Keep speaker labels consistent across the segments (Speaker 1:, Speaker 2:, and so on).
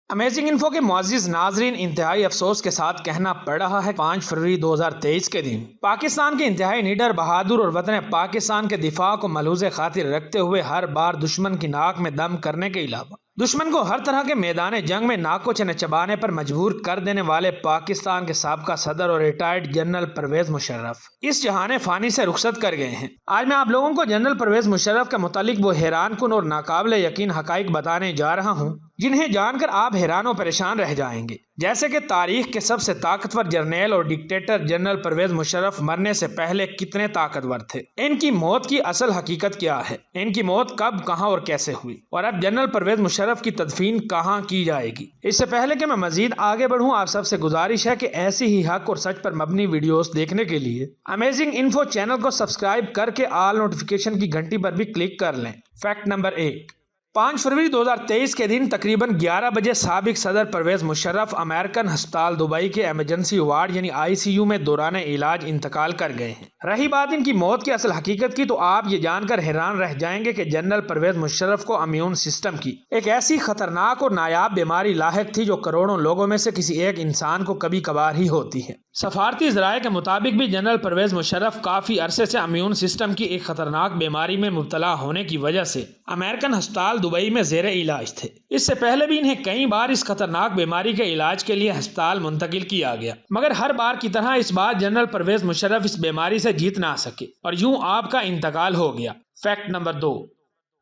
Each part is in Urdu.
Speaker 1: امیزنگ انفو کے معزز ناظرین، انتہائی افسوس کے ساتھ کہنا پڑ رہا ہے 5 فروری 2023 کے دن پاکستان کے انتہائی نیڈر، بہادر اور وطن پاکستان کے دفاع کو ملحوظ خاطر رکھتے ہوئے ہر بار دشمن کی ناک میں دم کرنے کے علاوہ دشمن کو ہر طرح کے میدان جنگ میں ناک و چنے چبانے پر مجبور کر دینے والے پاکستان کے سابقہ صدر اور ریٹائرڈ جنرل پرویز مشرف اس جہان فانی سے رخصت کر گئے ہیں۔ آج میں آپ لوگوں کو جنرل پرویز مشرف کے متعلق وہ حیران کن اور ناقابل یقین حقائق بتانے جا رہا ہوں جنہیں جان کر آپ حیران و پریشان رہ جائیں گے، جیسے کہ تاریخ کے سب سے طاقتور جرنیل اور ڈکٹیٹر جنرل پرویز مشرف مرنے سے پہلے کتنے طاقتور تھے، ان کی موت کی اصل حقیقت کیا ہے، ان کی موت کب، کہاں اور کیسے ہوئی، اور اب جنرل پرویز مشرف کی تدفین کہاں کی جائے گی۔ اس سے پہلے کہ میں مزید آگے بڑھوں، آپ سب سے گزارش ہے کہ ایسی ہی حق اور سچ پر مبنی ویڈیوز دیکھنے کے لیے امیزنگ انفو چینل کو سبسکرائب کر کے آل نوٹیفیکیشن کی گھنٹی پر بھی کلک کر لیں۔ فیکٹ نمبر 1، 5 فروری 2023 کے دن تقریباً 11 بجے سابق صدر پرویز مشرف امریکن ہسپتال دبئی کے ایمرجنسی وارڈ یعنی ICU میں دوران علاج انتقال کر گئے ہیں۔ رہی بات ان کی موت کی اصل حقیقت کی، تو آپ یہ جان کر حیران رہ جائیں گے کہ جنرل پرویز مشرف کو امیون سسٹم کی ایک ایسی خطرناک اور نایاب بیماری لاحق تھی جو کروڑوں لوگوں میں سے کسی ایک انسان کو کبھی کبھار ہی ہوتی ہے۔ سفارتی ذرائع کے مطابق بھی جنرل پرویز مشرف کافی عرصے سے امیون سسٹم کی ایک خطرناک بیماری میں مبتلا ہونے کی وجہ سے امریکن ہسپتال دبئی میں زیر علاج تھے۔ اس سے پہلے بھی انہیں کئی بار اس خطرناک بیماری کے علاج کے لیے ہسپتال منتقل کیا گیا، مگر ہر بار کی طرح اس بار جنرل پرویز مشرف اس بیماری سے جیت نہ سکے اور یوں آپ کا انتقال ہو گیا۔ فیکٹ نمبر 2،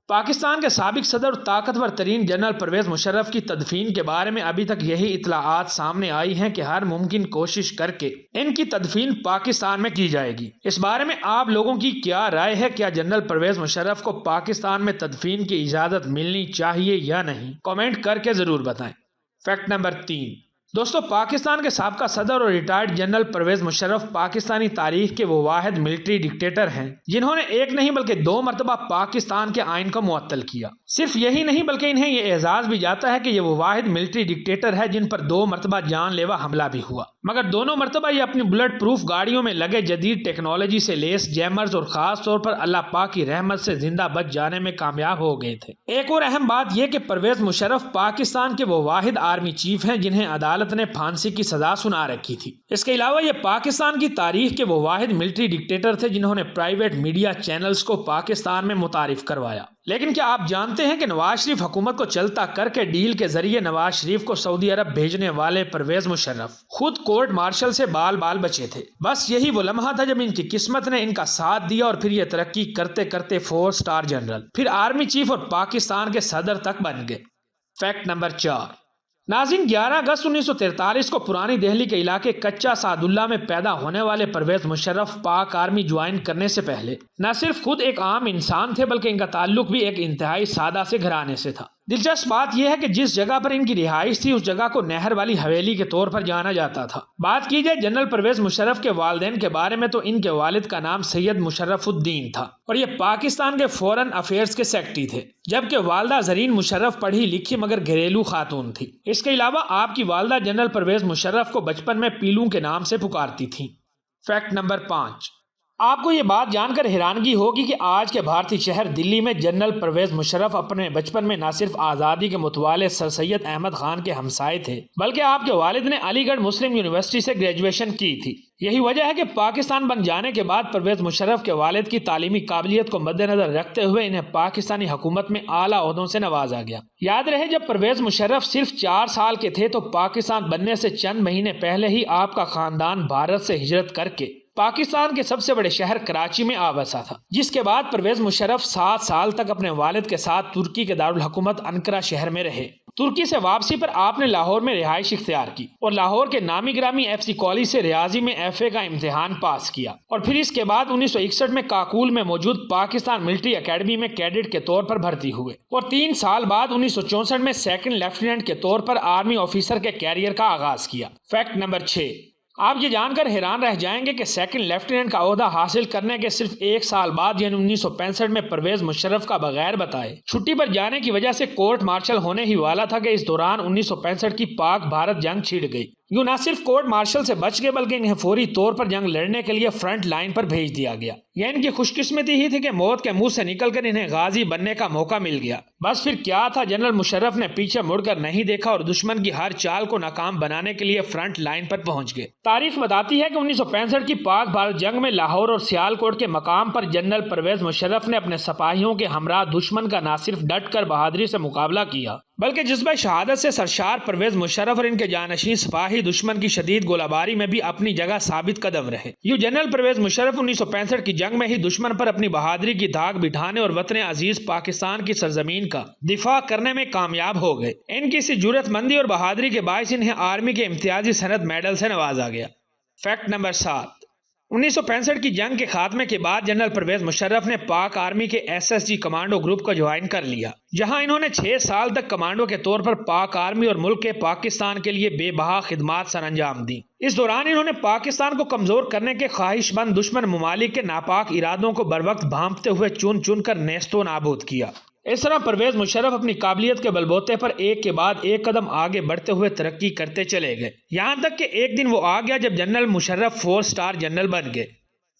Speaker 1: پاکستان کے سابق صدر اور طاقتور ترین جنرل پرویز مشرف کی تدفین کے بارے میں ابھی تک یہی اطلاعات سامنے آئی ہیں کہ ہر ممکن کوشش کر کے ان کی تدفین پاکستان میں کی جائے گی۔ اس بارے میں آپ لوگوں کی کیا رائے ہے؟ کیا جنرل پرویز مشرف کو پاکستان میں تدفین کی اجازت ملنی چاہیے یا نہیں؟ کامنٹ کر کے ضرور بتائیں۔ فیکٹ نمبر 3، دوستو، پاکستان کے سابقہ صدر اور ریٹائرڈ جنرل پرویز مشرف پاکستانی تاریخ کے وہ واحد ملٹری ڈکٹیٹر ہیں جنہوں نے ایک نہیں بلکہ 2 مرتبہ پاکستان کے آئین کو معطل کیا۔ صرف یہی نہیں بلکہ انہیں یہ اعزاز بھی جاتا ہے کہ یہ وہ واحد ملٹری ڈکٹیٹر ہے جن پر 2 مرتبہ جان لیوا حملہ بھی ہوا، مگر دونوں مرتبہ یہ اپنی بلٹ پروف گاڑیوں میں لگے جدید ٹیکنالوجی سے لیس جیمرز اور خاص طور پر اللہ پاک کی رحمت سے زندہ بچ جانے میں کامیاب ہو گئے تھے۔ ایک اور اہم بات یہ کہ پرویز مشرف پاکستان کے وہ واحد آرمی چیف ہیں جنہیں عدالت نے پھانسی کی سزا سنا رکھی تھی۔ اس کے علاوہ یہ پاکستان کی تاریخ کے وہ واحد ملٹری ڈکٹیٹر تھے جنہوں نے پرائیویٹ میڈیا چینلز کو پاکستان میں متعارف کروایا۔ لیکن کیا آپ جانتے ہیں کہ نواز شریف حکومت کو چلتا کر کے ڈیل کے ذریعے نواز شریف کو سعودی عرب بھیجنے والے پرویز مشرف خود کورٹ مارشل سے بال بچے تھے؟ بس یہی وہ لمحہ تھا جب ان کی قسمت نے ان کا ساتھ دیا اور پھر یہ ترقی کرتے کرتے 4 سٹار جنرل، پھر آرمی چیف اور پاکستان کے صدر تک بن گئے۔ فیکٹ نمبر 4، ناظرین، 11 اگست 1943 کو پرانی دہلی کے علاقے کچا سعداللہ میں پیدا ہونے والے پرویز مشرف پاک آرمی جوائن کرنے سے پہلے نہ صرف خود ایک عام انسان تھے بلکہ ان کا تعلق بھی ایک انتہائی سادہ سے گھرانے سے تھا۔ دلچسپ بات یہ ہے کہ جس جگہ پر ان کی رہائش تھی اس جگہ کو نہر والی حویلی کے طور پر جانا جاتا تھا۔ بات کی جائے جنرل پرویز مشرف کے والدین کے بارے میں تو ان کے والد کا نام سید مشرف الدین تھا اور یہ پاکستان کے فورن افیئرز کے سیکرٹری تھے، جبکہ والدہ زرین مشرف پڑھی لکھی مگر گھریلو خاتون تھی۔ اس کے علاوہ آپ کی والدہ جنرل پرویز مشرف کو بچپن میں پیلوں کے نام سے پکارتی تھیں۔ فیکٹ نمبر 5، آپ کو یہ بات جان کر حیرانگی ہوگی کہ آج کے بھارتی شہر دلی میں جنرل پرویز مشرف اپنے بچپن میں نہ صرف آزادی کے متوالے سر سید احمد خان کے ہمسائے تھے بلکہ آپ کے والد نے علی گڑھ مسلم یونیورسٹی سے گریجویشن کی تھی۔ یہی وجہ ہے کہ پاکستان بن جانے کے بعد پرویز مشرف کے والد کی تعلیمی قابلیت کو مد نظر رکھتے ہوئے انہیں پاکستانی حکومت میں اعلیٰ عہدوں سے نوازا گیا۔ یاد رہے جب پرویز مشرف صرف 4 سال کے تھے تو پاکستان بننے سے چند مہینے پہلے ہی آپ کا خاندان بھارت سے ہجرت کر کے پاکستان کے سب سے بڑے شہر کراچی میں آ بسا تھا، جس کے بعد پرویز مشرف 7 سال تک اپنے والد کے ساتھ ترکی کے دارالحکومت انقرہ شہر میں رہے۔ ترکی سے واپسی پر آپ نے لاہور میں رہائش اختیار کی اور لاہور کے نامی گرامی FC کالج سے ریاضی میں FA کا امتحان پاس کیا اور پھر اس کے بعد 1961 میں کاکول میں موجود پاکستان ملٹری اکیڈمی میں کیڈٹ کے طور پر بھرتی ہوئے اور 3 سال بعد 1964 میں 2nd لیفٹیننٹ کے طور پر آرمی آفیسر کے کیریئر کا آغاز کیا۔ فیکٹ نمبر 6، آپ یہ جان کر حیران رہ جائیں گے کہ 2nd لیفٹیننٹ کا عہدہ حاصل کرنے کے صرف 1 سال بعد یعنی 1965 میں پرویز مشرف کا بغیر بتائے چھٹی پر جانے کی وجہ سے کورٹ مارشل ہونے ہی والا تھا کہ اس دوران 1965 کی پاک بھارت جنگ چھڑ گئی یوں نہ صرف کورٹ مارشل سے بچ گئے بلکہ انہیں فوری طور پر جنگ لڑنے کے لیے فرنٹ لائن پر بھیج دیا گیا۔ یہ ان کی خوش قسمتی ہی تھی کہ موت کے منہ سے نکل کر انہیں غازی بننے کا موقع مل گیا۔ بس پھر کیا تھا، جنرل مشرف نے پیچھے مڑ کر نہیں دیکھا اور دشمن کی ہر چال کو ناکام بنانے کے لیے فرنٹ لائن پر پہنچ گئے۔ تاریخ بتاتی ہے کہ 1965 کی پاک بھارت جنگ میں لاہور اور سیالکوٹ کے مقام پر جنرل پرویز مشرف نے اپنے سپاہیوں کے ہمراہ دشمن کا نہ صرف ڈٹ کر بہادری سے مقابلہ کیا بلکہ جذبہ شہادت سے سرشار پرویز مشرف اور ان کے جانشین سپاہی دشمن کی شدید گولہ باری میں بھی اپنی جگہ ثابت قدم رہے۔ یوں جنرل پرویز مشرف 1965 کی جنگ میں ہی دشمن پر اپنی بہادری کی داغ بٹھانے اور وطن عزیز پاکستان کی سرزمین کا دفاع کرنے میں کامیاب ہو گئے۔ ان کی اسی جرأت مندی اور بہادری کے باعث انہیں آرمی کے امتیازی سند میڈل سے نوازا گیا۔ فیکٹ نمبر 7، 1965 کی جنگ کے خاتمے کے بعد جنرل پرویز مشرف نے پاک آرمی کے SSG کمانڈو گروپ کو جوائن کر لیا، جہاں انہوں نے 6 سال تک کمانڈو کے طور پر پاک آرمی اور ملک کے پاکستان کے لیے بے بہا خدمات سر انجام دی۔ اس دوران انہوں نے پاکستان کو کمزور کرنے کے خواہش مند دشمن ممالک کے ناپاک ارادوں کو بروقت بھانپتے ہوئے چن چن کر نیست و نابود کیا۔ اس طرح پرویز مشرف اپنی قابلیت کے بلبوتے پر ایک کے بعد ایک قدم آگے بڑھتے ہوئے ترقی کرتے چلے گئے، یہاں تک کہ ایک دن وہ آ گیا جب جنرل مشرف 4 سٹار جنرل بن گئے۔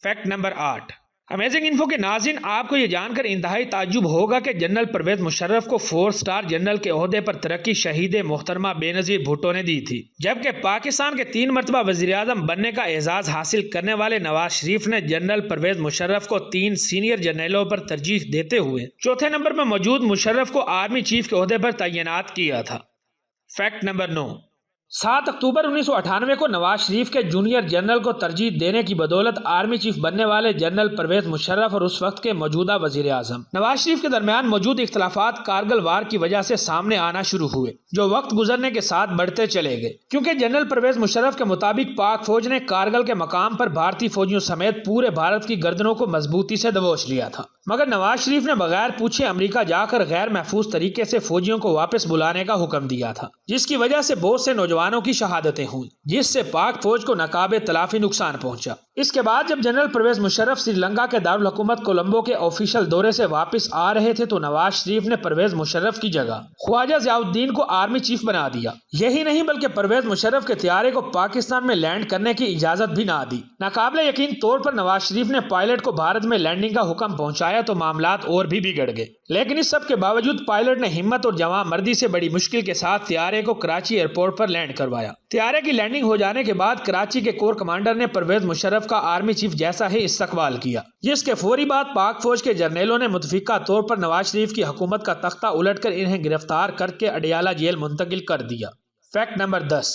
Speaker 1: فیکٹ نمبر 8، امیزنگ انفو کے ناظرین، آپ کو یہ جان کر انتہائی تعجب ہوگا کہ جنرل پرویز مشرف کو 4 سٹار جنرل کے عہدے پر ترقی شہید محترمہ بے نظیر بھٹو نے دی تھی، جبکہ پاکستان کے 3 مرتبہ وزیر اعظم بننے کا اعزاز حاصل کرنے والے نواز شریف نے جنرل پرویز مشرف کو 3 سینئر جنرلوں پر ترجیح دیتے ہوئے چوتھے نمبر پر موجود مشرف کو آرمی چیف کے عہدے پر تعینات کیا تھا۔ فیکٹ نمبر 9، 7 اکتوبر 1998 کو نواز شریف کے جونیئر جنرل کو ترجیح دینے کی بدولت آرمی چیف بننے والے جنرل پرویز مشرف اور اس وقت کے موجودہ وزیر اعظم نواز شریف کے درمیان موجود اختلافات کارگل وار کی وجہ سے سامنے آنا شروع ہوئے، جو وقت گزرنے کے ساتھ بڑھتے چلے گئے، کیونکہ جنرل پرویز مشرف کے مطابق پاک فوج نے کارگل کے مقام پر بھارتی فوجیوں سمیت پورے بھارت کی گردنوں کو مضبوطی سے دبوچ لیا تھا، مگر نواز شریف نے بغیر پوچھے امریکہ جا کر غیر محفوظ طریقے سے فوجیوں کو واپس بلانے کا حکم دیا تھا، جس کی وجہ سے بہت سے نوجوانوں کی شہادتیں ہوئیں، جس سے پاک فوج کو ناقابل تلافی نقصان پہنچا۔ اس کے بعد جب جنرل پرویز مشرف سری لنکا کے دارالحکومت کولمبو کے آفیشل دورے سے واپس آ رہے تھے تو نواز شریف نے پرویز مشرف کی جگہ خواجہ ضیاء الدین کو آرمی چیف بنا دیا۔ یہی نہیں بلکہ پرویز مشرف کے طیارے کو پاکستان میں لینڈ کرنے کی اجازت بھی نہ دی۔ ناقابل یقین طور پر نواز شریف نے پائلٹ کو بھارت میں لینڈنگ کا حکم پہنچایا تو معاملات اور بھی بگڑ گئے، لیکن اس سب کے باوجود پائلٹ نے ہمت اور جواں مردی سے بڑی مشکل کے ساتھ طیارے کو کراچی ایئرپورٹ پر لینڈ کروایا۔ طیارے کی لینڈنگ ہو جانے کے بعد کراچی کے کور کمانڈر نے پرویز مشرف کا آرمی چیف جیسا ہی استقبال کیا، جس کے فوری بعد پاک فوج کے جرنیلوں نے متفقہ طور پر نواز شریف کی حکومت کا تختہ الٹ کر انہیں گرفتار کر کے اڈیالہ جیل منتقل کر دیا۔ فیکٹ نمبر 10،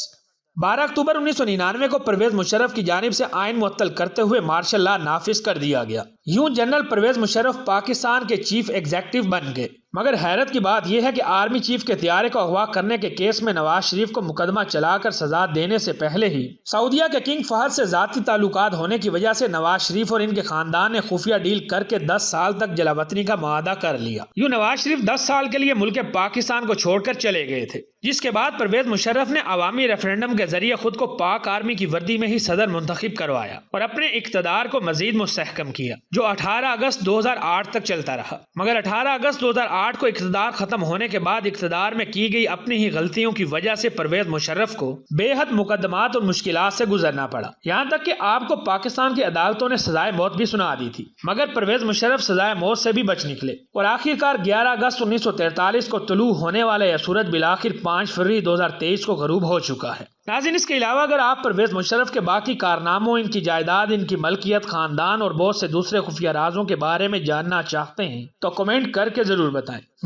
Speaker 1: 12 اکتوبر 1999 کو پرویز مشرف کی جانب سے آئین معطل کرتے ہوئے مارشل لا نافذ کر دیا گیا۔ یوں جنرل پرویز مشرف پاکستان کے چیف ایگزیکٹو بن گئے، مگر حیرت کی بات یہ ہے کہ آرمی چیف کے طیارے کو اغوا کرنے کے کیس میں نواز شریف کو مقدمہ چلا کر سزا دینے سے پہلے ہی سعودیہ کے کنگ فہد سے ذاتی تعلقات ہونے کی وجہ سے نواز شریف اور ان کے خاندان نے خفیہ ڈیل کر کے 10 سال تک جلاوطنی کا معاہدہ کر لیا۔ یوں نواز شریف 10 سال کے لیے ملک پاکستان کو چھوڑ کر چلے گئے تھے، جس کے بعد پرویز مشرف نے عوامی ریفرنڈم کے ذریعے خود کو پاک آرمی کی وردی میں ہی صدر منتخب کروایا اور اپنے اقتدار کو مزید مستحکم کیا، جو 18 اگست 2008 تک چلتا رہا۔ مگر 18 اگست 2008 کو اقتدار ختم ہونے کے بعد اقتدار میں کی گئی اپنی ہی غلطیوں کی وجہ سے پرویز مشرف کو بے حد مقدمات اور مشکلات سے گزرنا پڑا، یہاں تک کہ آپ کو پاکستان کی عدالتوں نے سزائے موت بھی سنا دی تھی، مگر پرویز مشرف سزائے موت سے بھی بچ نکلے اور آخرکار 11 اگست 1943 کو طلوع ہونے والا یہ سورج بالآخر 5 فروری 2023 کو غروب ہو چکا ہے۔ ناظرین، اس کے علاوہ اگر آپ پرویز مشرف کے باقی کارناموں، ان کی جائیداد، ان کی ملکیت، خاندان اور بہت سے دوسرے خفیہ رازوں کے بارے میں جاننا چاہتے ہیں تو کمنٹ کر کے ضرور بتائیں۔